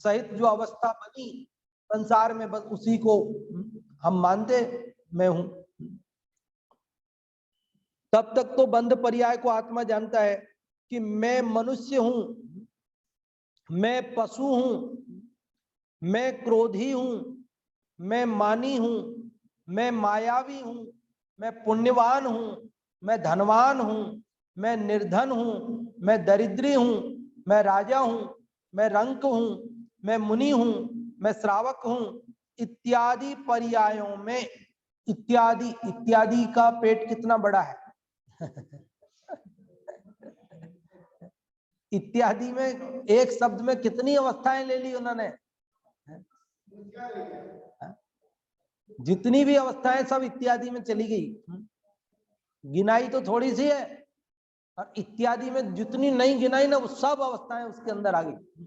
सहित जो अवस्था बनी संसार में, बस उसी को हम मानते मैं हूं। तब तक तो बंध पर्याय को आत्मा जानता है कि मैं मनुष्य हूं, मैं पशु हूं, मैं क्रोधी हूं, मैं मानी हूं, मैं मायावी हूं, मैं पुण्यवान हूं, मैं धनवान हूं, मैं निर्धन हूं, मैं दरिद्री हूं, मैं राजा हूं, मैं रंक हूं, मैं मुनि हूं, मैं श्रावक हूं, इत्यादि पर्यायों में, इत्यादि इत्यादि का पेट कितना बड़ा है इत्यादि में एक शब्द में कितनी अवस्थाएं ले ली उन्होंने, जितनी भी अवस्थाएं सब इत्यादि में चली गई। गिनाई तो थोड़ी सी है, और इत्यादि में जितनी नहीं गिनाई ना, वो सब अवस्थाएं उसके अंदर आ गई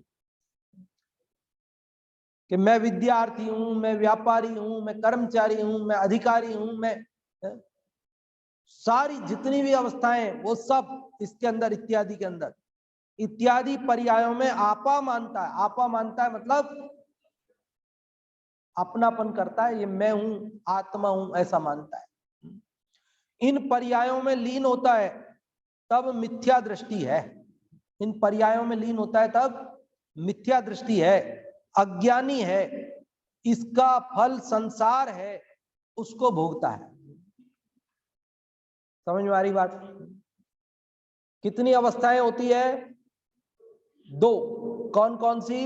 कि मैं विद्यार्थी हूं, मैं व्यापारी हूं, मैं कर्मचारी हूं, मैं अधिकारी हूं, मैं सारी जितनी भी अवस्थाएं वो सब इसके अंदर, इत्यादि के अंदर। इत्यादि पर्यायों में आपा मानता है, आपा मानता है मतलब अपनापन करता है, ये मैं हूं, आत्मा हूं, ऐसा मानता है। इन पर्यायों में लीन होता है तब मिथ्या दृष्टि है, इन पर्यायों में लीन होता है तब मिथ्या दृष्टि है, अज्ञानी है, इसका फल संसार है, उसको भोगता है। समझ में आ रही बात? कितनी अवस्थाएं होती है? दो। कौन कौन सी?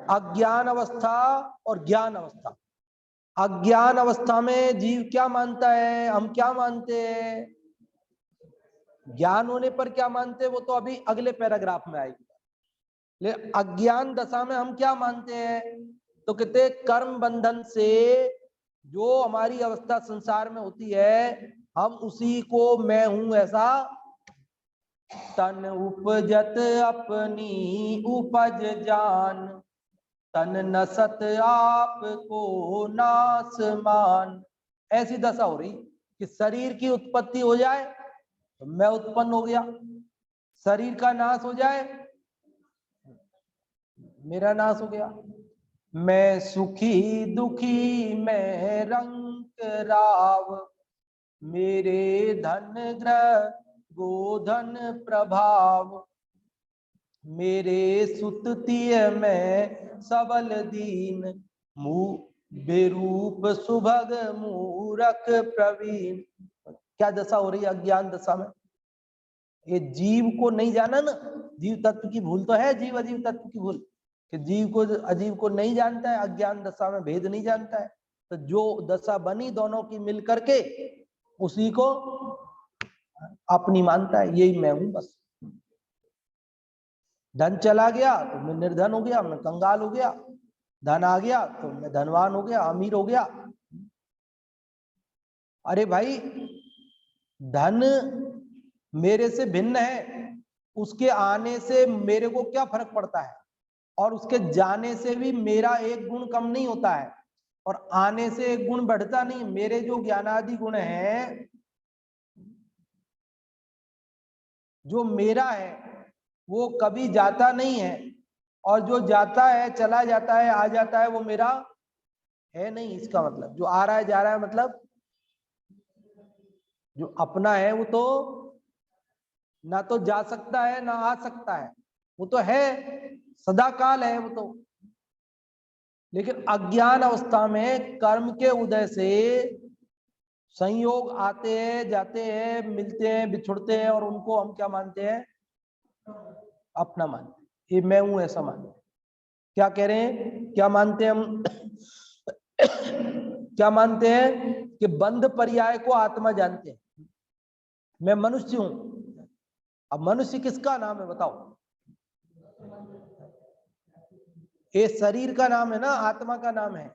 अज्ञान अवस्था और ज्ञान अवस्था। अज्ञान अवस्था में जीव क्या मानता है, हम क्या मानते हैं, ज्ञान होने पर क्या मानते हैं वो तो अभी अगले पैराग्राफ में आएगी। लेकिन अज्ञान दशा में हम क्या मानते हैं, तो कहते कर्म बंधन से जो हमारी अवस्था संसार में होती है, हम उसी को मैं हूं ऐसा, तन उपजत अपनी उपज जान, तन नसत आप को नास मान। ऐसी दशा हो रही कि शरीर की उत्पत्ति हो जाए तो मैं उत्पन्न हो गया, शरीर का नाश हो जाए मेरा नाश हो गया, मैं सुखी दुखी मैं रंक राव, मेरे धन ग्रह गोधन प्रभाव, मेरे सुततीय में सबल दीन, बेरूप सुभग मूरख प्रवीण। क्या दशा हो रही है अज्ञान दशा में? ये जीव को नहीं जाना ना, जीव तत्व की भूल तो है, जीव अजीव तत्व की भूल, कि जीव को अजीव को नहीं जानता है, अज्ञान दशा में भेद नहीं जानता है। तो जो दशा बनी दोनों की मिल करके, उसी को अपनी मानता है, यही मैं हूं बस। धन चला गया तो मैं निर्धन हो गया, मैं कंगाल हो गया, धन आ गया तो मैं धनवान हो गया, अमीर हो गया। अरे भाई, धन मेरे से भिन्न है, उसके आने से मेरे को क्या फर्क पड़ता है, और उसके जाने से भी मेरा एक गुण कम नहीं होता है, और आने से एक गुण बढ़ता नहीं। मेरे जो ज्ञानादि गुण हैं, जो मेरा है वो कभी जाता नहीं है, और जो जाता है, चला जाता है, आ जाता है, वो मेरा है नहीं। इसका मतलब जो आ रहा है जा रहा है, मतलब जो अपना है वो तो ना तो जा सकता है ना आ सकता है, वो तो है, सदा काल है वो तो। लेकिन अज्ञान अवस्था में कर्म के उदय से संयोग आते हैं, जाते हैं, मिलते हैं, बिछुड़ते हैं, और उनको हम क्या मानते हैं? अपना मानते हैं, ये मैं हूं ऐसा मानते हैं। क्या कह रहे हैं, क्या मानते हैं हम? क्या मानते हैं कि बंध पर्याय को आत्मा जानते हैं। मैं मनुष्य हूं। अब मनुष्य किसका नाम है बताओ? ये शरीर का नाम है ना, आत्मा का नाम है।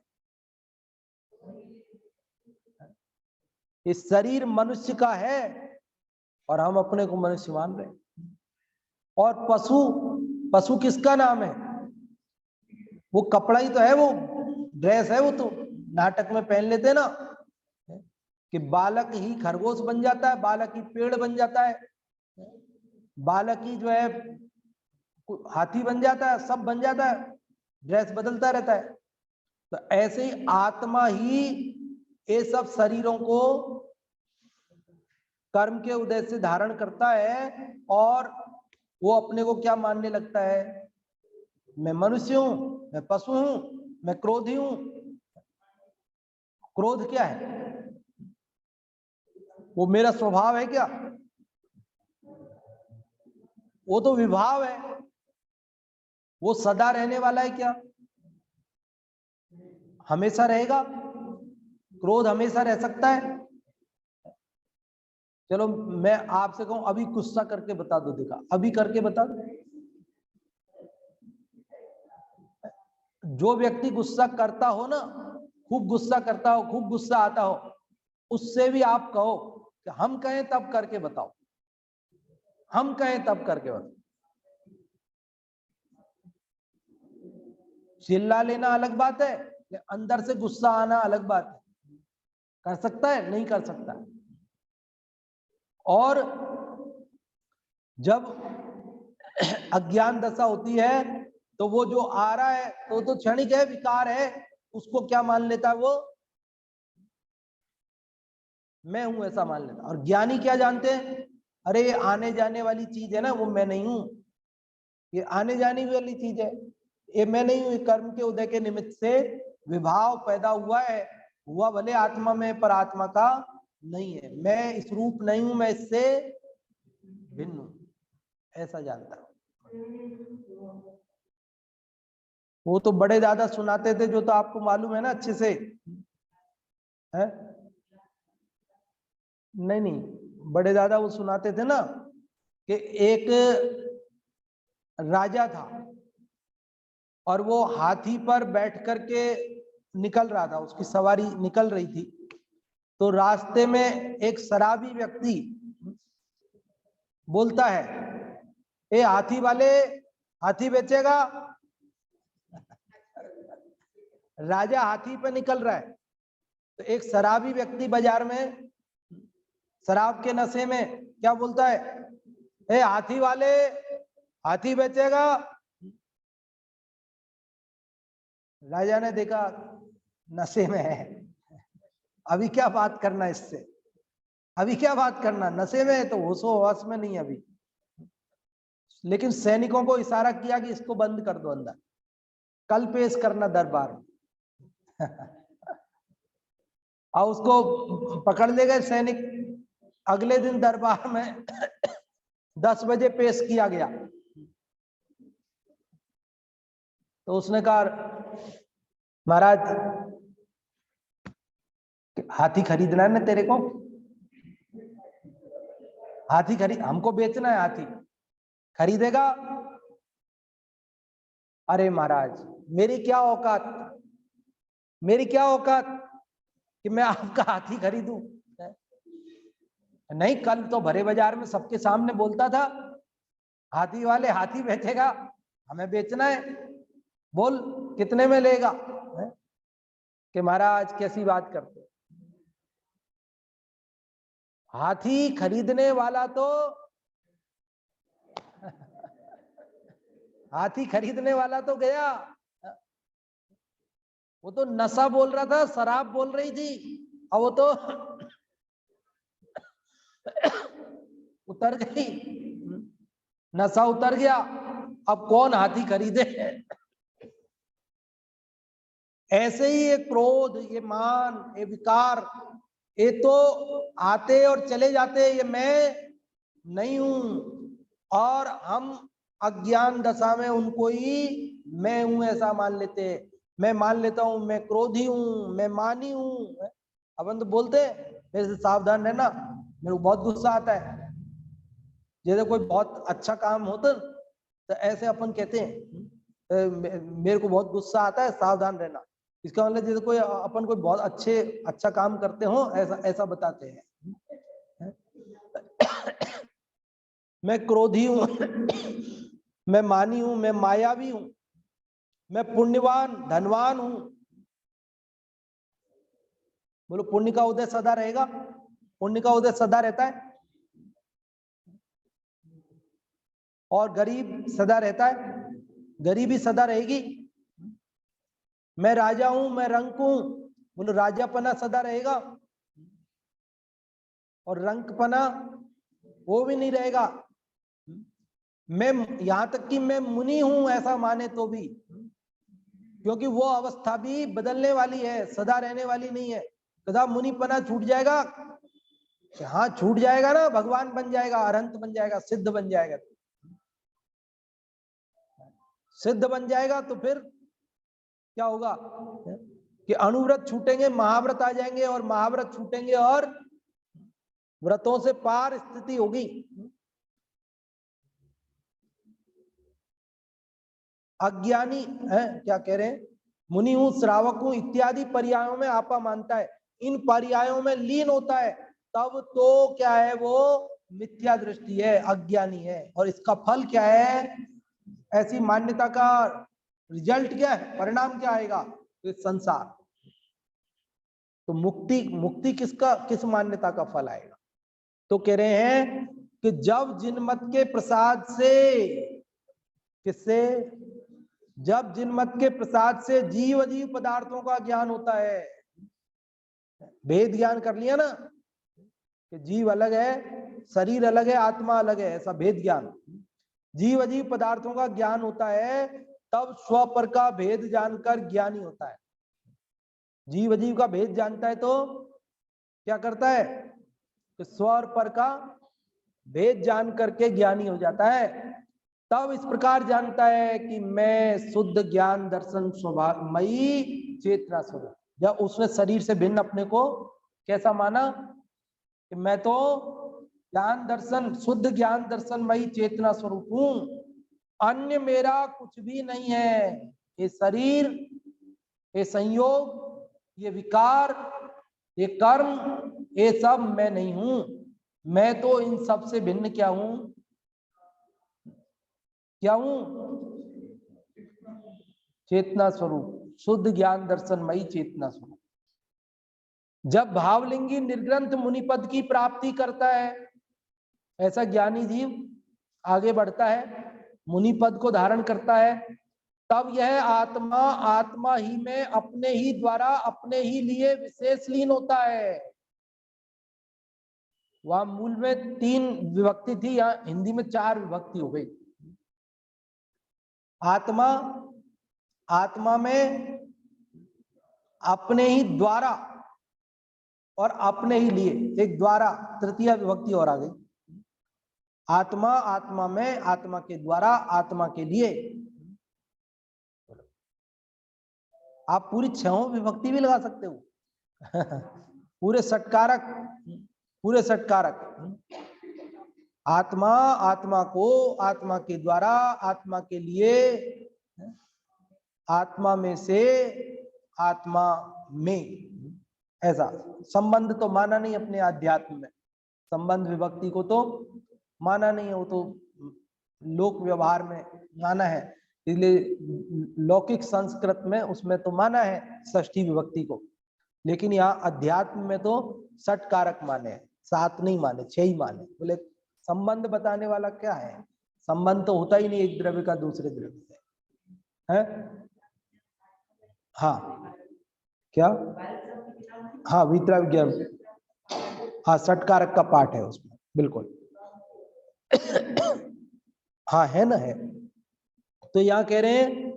ये शरीर मनुष्य का है और हम अपने को मनुष्य मान रहे हैं। और पशु, पशु किसका नाम है? वो कपड़ा ही तो है, वो ड्रेस है, वो तो नाटक में पहन लेते हैं ना, कि बालक ही खरगोश बन जाता है, बालक ही पेड़ बन जाता है, बालक ही जो है हाथी बन जाता है, सब बन जाता है। ड्रेस बदलता रहता है। तो ऐसे ही आत्मा ही ये सब शरीरों को कर्म के उदय से धारण करता है और वो अपने को क्या मानने लगता है, मैं मनुष्य हूं, मैं पशु हूं, मैं क्रोधी हूं। क्रोध क्या है? वो मेरा स्वभाव है क्या? वो तो विभाव है। वो सदा रहने वाला है क्या? हमेशा रहेगा? क्रोध हमेशा रह सकता है? चलो मैं आपसे कहूं अभी गुस्सा करके बता दो, देखा अभी करके बता दो। जो व्यक्ति गुस्सा करता हो ना, खूब गुस्सा करता हो, खूब गुस्सा आता हो, उससे भी आप कहो कि हम कहें तब करके बताओ, हम कहें तब करके बताओ। चिल्ला लेना अलग बात है, अंदर से गुस्सा आना अलग बात है। कर सकता है? नहीं कर सकता। और जब अज्ञान दशा होती है तो वो जो आ रहा है तो क्षणिक है, विकार है, उसको क्या मान लेता है वो, मैं हूं ऐसा मान लेता। और ज्ञानी क्या जानते हैं, अरे ये आने जाने वाली चीज है ना, वो मैं नहीं हूं, ये आने जाने वाली चीज है, ये मैं नहीं हूं। कर्म के उदय के निमित्त से विभाव पैदा हुआ है, हुआ भले आत्मा में पर आत्मा का नहीं है। मैं इस रूप नहीं हूं, मैं इससे भिन्न हूं, ऐसा जानता हूं। वो तो बड़े दादा सुनाते थे, जो तो आपको मालूम है ना अच्छे से है। नहीं नहीं, बड़े दादा वो सुनाते थे ना कि एक राजा था और वो हाथी पर बैठ करके निकल रहा था, उसकी सवारी निकल रही थी। तो रास्ते में एक शराबी व्यक्ति बोलता है, ए हाथी वाले, हाथी बेचेगा? राजा हाथी पे निकल रहा है, तो एक शराबी व्यक्ति बाजार में शराब के नशे में क्या बोलता है, ए हाथी वाले, हाथी बेचेगा? राजा ने देखा नशे में है, अभी क्या बात करना इससे, अभी क्या बात करना, नशे में है तो होशो हवस में नहीं अभी। लेकिन सैनिकों को इशारा किया कि इसको बंद कर दो अंदर, कल पेश करना दरबार में। और उसको पकड़ ले गए सैनिक। अगले दिन दरबार में 10 बजे पेश किया गया। तो उसने कहा, महाराज हाथी खरीदना है ना तेरे को, हाथी खरीद, हमको बेचना है हाथी, खरीदेगा? अरे महाराज मेरी क्या औकात, मेरी क्या औकात कि मैं आपका हाथी खरीदूं? नहीं, कल तो भरे बाजार में सबके सामने बोलता था, हाथी वाले हाथी बेचेगा, हमें बेचना है, बोल कितने में लेगा? कि महाराज कैसी बात करते, हाथी खरीदने वाला तो हाथी खरीदने वाला तो गया, वो तो नशा बोल रहा था, शराब बोल रही थी, और वो तो उतर गई, नशा उतर गया। अब कौन हाथी खरीदे? ऐसे ही ये क्रोध, ये मान, ये विकार, ये तो आते और चले जाते, ये मैं नहीं हूं। और हम अज्ञान दशा में उनको ही मैं हूं ऐसा मान लेते हैं। मैं मान लेता हूं मैं क्रोधी हूं, मैं मानी हूं। अपन तो बोलते हैं मेरे से सावधान रहना, मेरे को बहुत गुस्सा आता है। जैसे कोई बहुत अच्छा काम होता तो ऐसे अपन कहते हैं मेरे को बहुत गुस्सा आता है, सावधान रहना। इसका मतलब जैसे कोई अपन कोई बहुत अच्छा काम करते हो, ऐसा ऐसा बताते हैं। मैं क्रोधी हूं, मैं मानी हूं, मैं मायावी हूं, मैं पुण्यवान धनवान हूं। बोलो पुण्य का उदय सदा रहेगा? पुण्य का उदय सदा रहता है, और गरीब सदा रहता है, गरीबी सदा रहेगी। मैं राजा हूं, मैं रंक हूं, बोलो राजापना सदा रहेगा और रंकपना वो भी नहीं रहेगा। मैं यहां तक कि मैं मुनि हूं ऐसा माने तो भी, क्योंकि वो अवस्था भी बदलने वाली है, सदा रहने वाली नहीं है। सदा मुनिपना छूट जाएगा, हाँ छूट जाएगा ना, भगवान बन जाएगा, अनंत बन जाएगा, सिद्ध बन जाएगा। सिद्ध बन जाएगा तो फिर क्या होगा कि अनुव्रत छूटेंगे, महाव्रत आ जाएंगे, और महाव्रत छूटेंगे और व्रतों से पार स्थिति होगी। अज्ञानी है, क्या कह रहे हैं, मुनि हूं, श्रावक हूं इत्यादि पर्यायों में आपा मानता है, इन पर्यायों में लीन होता है, तब तो क्या है, वो मिथ्या दृष्टि है, अज्ञानी है। और इसका फल क्या है, ऐसी मान्यता का रिजल्ट क्या है, परिणाम क्या आएगा, तो संसार। तो मुक्ति, मुक्ति किसका, किस मान्यता का फल आएगा, तो कह रहे हैं कि जब जिनमत के प्रसाद से, किससे, जब जिनमत के प्रसाद से जीव अजीव पदार्थों का ज्ञान होता है, भेद ज्ञान कर लिया ना कि जीव अलग है, शरीर अलग है, आत्मा अलग है, ऐसा भेद ज्ञान, जीव अजीव पदार्थों का ज्ञान होता है, तब स्वपर का भेद जानकर ज्ञानी होता है। जीव अजीव का भेद जानता है तो क्या करता है कि स्व और पर का भेद जान करके ज्ञानी हो जाता है। तब इस प्रकार जानता है कि मैं शुद्ध ज्ञान दर्शन स्वभावमयी चेतना स्वरूप, जब उसने शरीर से भिन्न अपने को कैसा माना कि मैं तो ज्ञान दर्शन, शुद्ध ज्ञान दर्शनमयी चेतना स्वरूप हूं, अन्य मेरा कुछ भी नहीं है, ये शरीर, ये संयोग, ये विकार, ये कर्म, ये सब मैं नहीं हूं, मैं तो इन सब से भिन्न क्या हूं, क्या हूं, चेतना स्वरूप, शुद्ध ज्ञान दर्शनमयी चेतना स्वरूप। जब भावलिंगी निर्ग्रंथ मुनिपद की प्राप्ति करता है, ऐसा ज्ञानी जीव आगे बढ़ता है, मुनिपद को धारण करता है, तब यह आत्मा, आत्मा ही में अपने ही द्वारा अपने ही लिए विशेष लीन होता है। वहां मूल में 3 विभक्ति थी, यहाँ हिंदी में 4 विभक्ति हो गई। आत्मा, आत्मा में अपने ही द्वारा और अपने ही लिए, एक द्वारा, तृतीय विभक्ति और आ गई। आत्मा, आत्मा में, आत्मा के द्वारा, आत्मा के लिए। आप पूरी 6 विभक्ति भी लगा सकते हो पूरे षटकारक, पूरे षटकारक, आत्मा, आत्मा को, आत्मा के द्वारा, आत्मा के लिए, आत्मा में से, आत्मा में, ऐसा संबंध तो माना नहीं अपने आध्यात्म में, संबंध विभक्ति को तो माना नहीं है, वो तो लोक व्यवहार में माना है, इसलिए लौकिक संस्कृत में उसमें तो माना है षष्ठी विभक्ति को, लेकिन यहाँ अध्यात्म में तो 6 कारक माने, 7 नहीं माने, 6 ही माने। बोले संबंध बताने वाला क्या है, संबंध तो होता ही नहीं एक द्रव्य का दूसरे द्रव्य से, है? हाँ, क्या, हाँ वितरा विज्ञान, हाँ 6 कारक का पाठ है उसमें, बिल्कुल हाँ है ना, है। तो यहाँ कह रहे हैं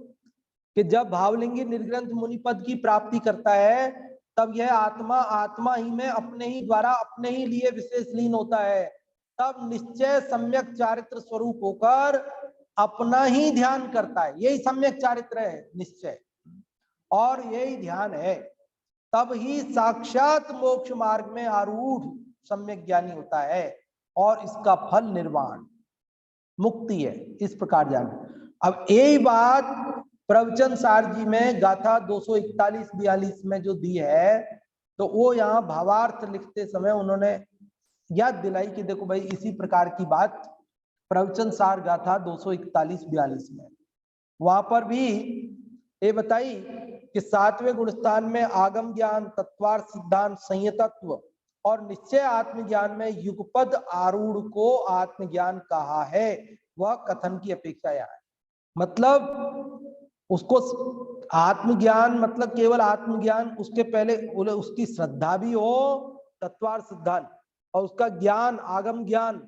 कि जब भावलिंगी निर्ग्रंथ मुनिपद की प्राप्ति करता है, तब यह आत्मा, आत्मा ही में अपने ही द्वारा अपने ही लिए विशेष लीन होता है, तब निश्चय सम्यक चारित्र स्वरूप होकर अपना ही ध्यान करता है, यही सम्यक चारित्र है निश्चय, और यही ध्यान है, तब ही साक्षात मोक्ष मार्ग में आरूढ़ सम्यक ज्ञानी होता है, और इसका फल निर्वाण मुक्ति है, इस प्रकार जान। अब यही बात प्रवचन सार जी में गाथा 241-42 में जो दी है, तो वो यहाँ भावार्थ लिखते समय उन्होंने याद दिलाई कि देखो भाई इसी प्रकार की बात प्रवचन सार गाथा 241-42 में, वहां पर भी ये बताई कि 7वें गुणस्थान में आगम ज्ञान, तत्वार्थ सिद्धांत, संयतत्व और निश्चय आत्मज्ञान में युगपद आरूढ़ को आत्मज्ञान कहा है, वह कथन की अपेक्षा है। मतलब उसको आत्मज्ञान मतलब केवल आत्मज्ञान, उसके पहले बोले उसकी श्रद्धा भी हो तत्वार्थ सिद्धांत, और उसका ज्ञान आगम ज्ञान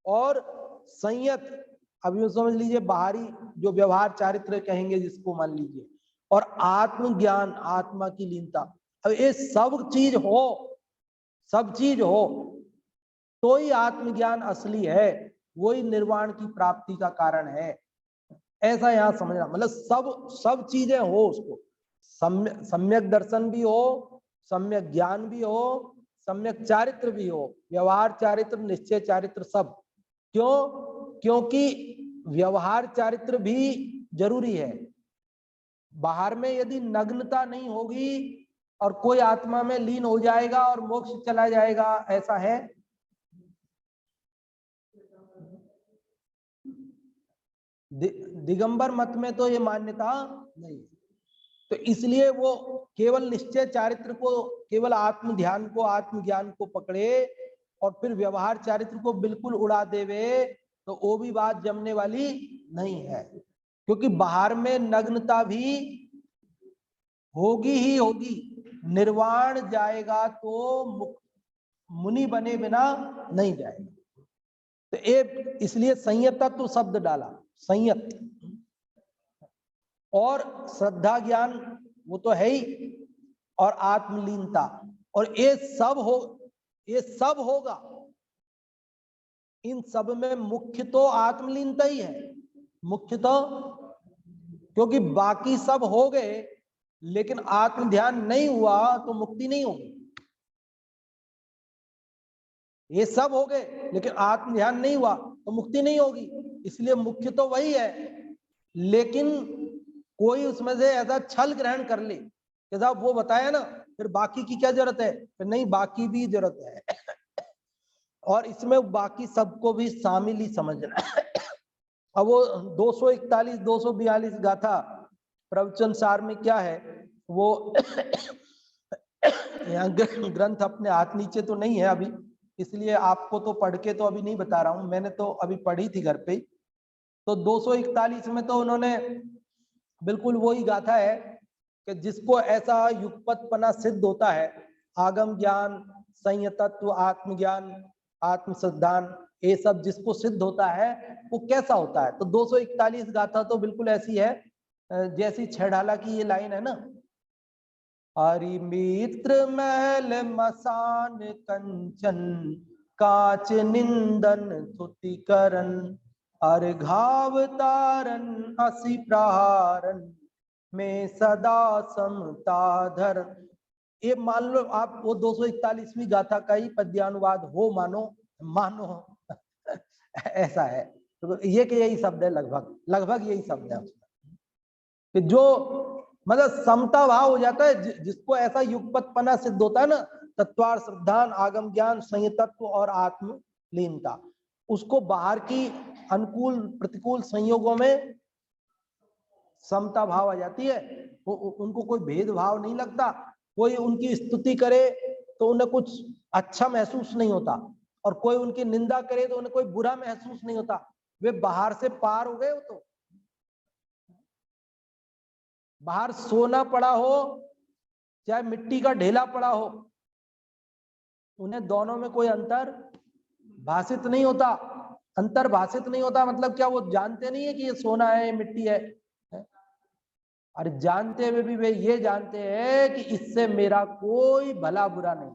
और संयत, अभी समझ लीजिए बाहरी जो व्यवहार चारित्र कहेंगे जिसको मान लीजिए, और आत्मज्ञान आत्मा की लीनता। अब ये सब चीज हो, सब चीज हो तो ही आत्मज्ञान असली है, वही निर्वाण की प्राप्ति का कारण है। ऐसा यहां समझना, मतलब सब चीजें हो, उसको सम्यक दर्शन भी हो, सम्यक ज्ञान भी हो, सम्यक चारित्र भी हो, व्यवहार चारित्र निश्चय चारित्र सब। क्यों? क्योंकि व्यवहार चारित्र भी जरूरी है। बाहर में यदि नग्नता नहीं होगी और कोई आत्मा में लीन हो जाएगा और मोक्ष चला जाएगा, ऐसा है? दिगंबर मत में तो ये मान्यता नहीं, तो इसलिए वो केवल निश्चय चारित्र को, केवल आत्म ध्यान को, आत्मज्ञान को पकड़े और फिर व्यवहार चारित्र को बिल्कुल उड़ा देवे, तो वो भी बात जमने वाली नहीं है। क्योंकि बाहर में नग्नता भी होगी ही होगी, निर्वाण जाएगा तो मुनि बने बिना नहीं जाएगा। तो एक इसलिए संयत तत्व शब्द डाला, संयत, और श्रद्धा ज्ञान वो तो है ही, और आत्मलीनता, और ये सब होगा। इन सब में मुख्य तो आत्मलीनता ही है, मुख्य तो, क्योंकि बाकी सब हो गए लेकिन आत्म ध्यान नहीं हुआ तो मुक्ति नहीं होगी। ये सब हो गए लेकिन आत्म ध्यान नहीं हुआ तो मुक्ति नहीं होगी, इसलिए मुख्य तो वही है। लेकिन कोई उसमें से ऐसा छल ग्रहण कर ले कि साहब वो बताया ना, फिर बाकी की क्या जरूरत है, फिर नहीं, बाकी भी जरूरत है और इसमें बाकी सबको भी शामिल ही समझना है। अब वो 241 242 गाथा प्रवचन सार में क्या है, वो यहाँ ग्रंथ अपने हाथ नीचे तो नहीं है अभी, इसलिए आपको तो पढ़ के तो अभी नहीं बता रहा हूं, मैंने तो अभी पढ़ी थी घर पे ही। तो 241 में तो उन्होंने बिल्कुल वही गाथा है कि जिसको ऐसा युगपतपना सिद्ध होता है, आगम ज्ञान, संयतत्व, आत्मज्ञान, आत्म सिद्धांत, ये सब जिसको सिद्ध होता है वो कैसा होता है। तो 241 गाथा तो बिल्कुल ऐसी है जैसी छेड़ाला की ये लाइन है ना, हरि मित्र महल मसान कंचन, काच निंदन तुति करन, अर घाव तारन असि प्रहारन, में सदा समता धर। ये मान लो आप वो 241वीं गाथा का ही पद्यानुवाद हो, मानो ऐसा है। तो ये कि यही शब्द है, लगभग यही शब्द है कि जो मतलब समता भाव हो जाता है, जिसको ऐसा युगपतपना सिद्ध होता है ना, तत्वार श्रद्धान, आगम ज्ञान, संयतत्व और आत्म लीनता, उसको बाहर की अनुकूल प्रतिकूल संयोगों में समता भाव आ जाती है। उनको कोई भेदभाव नहीं लगता, कोई उनकी स्तुति करे तो उन्हें कुछ अच्छा महसूस नहीं होता, और कोई उनकी निंदा करे तो उन्हें कोई बुरा महसूस नहीं होता। वे बाहर से पार हो गए। वो तो बाहर सोना पड़ा हो चाहे मिट्टी का ढेला पड़ा हो, उन्हें दोनों में कोई अंतर भाषित नहीं होता। अंतर भाषित नहीं होता मतलब क्या, वो जानते नहीं है कि ये सोना है, ये मिट्टी है। अरे जानते हुए भी वे ये जानते हैं कि इससे मेरा कोई भला बुरा नहीं,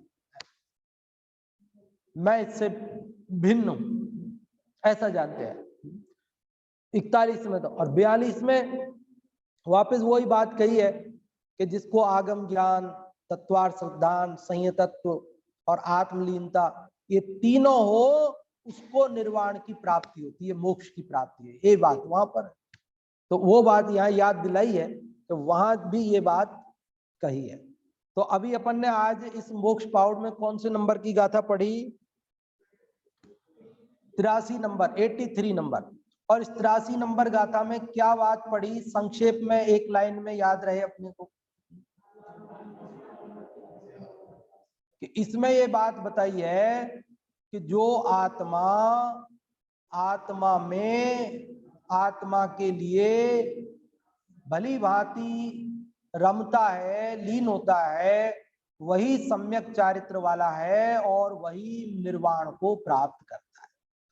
मैं इससे भिन्न हूं, ऐसा जानते हैं। 41 में तो, और 42 में वापस वही बात कही है कि जिसको आगम ज्ञान, तत्वार्थ सिद्धांत, संयतत्व और आत्मलीनता ये तीनों हो, उसको निर्वाण की प्राप्ति होती है, मोक्ष की प्राप्ति है। ये बात वहां पर, तो वो बात यहाँ याद दिलाई है, तो वहां भी ये बात कही है। तो अभी अपन ने आज इस मोक्ष पाउड में कौन से नंबर की गाथा पढ़ी? 83 नंबर, 83 नंबर। और इस 83 नंबर गाथा में क्या बात पढ़ी, संक्षेप में एक लाइन में याद रहे अपने को, कि इसमें ये बात बताई है कि जो आत्मा में आत्मा के लिए भली भांति रमता है, लीन होता है, वही सम्यक चारित्र वाला है और वही निर्वाण को प्राप्त करता है।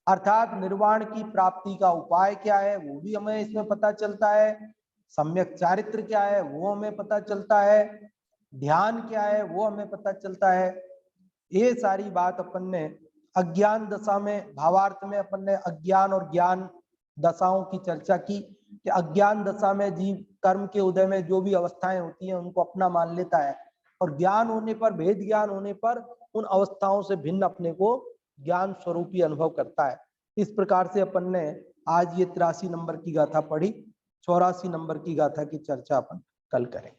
अर्थात निर्वाण की प्राप्ति का उपाय क्या है वो भी हमें इसमें पता चलता है, सम्यक चारित्र क्या है वो हमें पता चलता है, ध्यान क्या है वो हमें पता चलता है। ये सारी बात अपन ने अज्ञान दशा में, भावार्थ में अपन ने अज्ञान और ज्ञान दशाओं की चर्चा की कि अज्ञान दशा में जीव कर्म के उदय में जो भी अवस्थाएं होती हैं उनको अपना मान लेता है, और ज्ञान होने पर, भेद ज्ञान होने पर उन अवस्थाओं से भिन्न अपने को ज्ञान स्वरूपी अनुभव करता है। इस प्रकार से अपन ने आज ये 83 नंबर की गाथा पढ़ी। 84 नंबर की गाथा की चर्चा अपन कल करेंगे।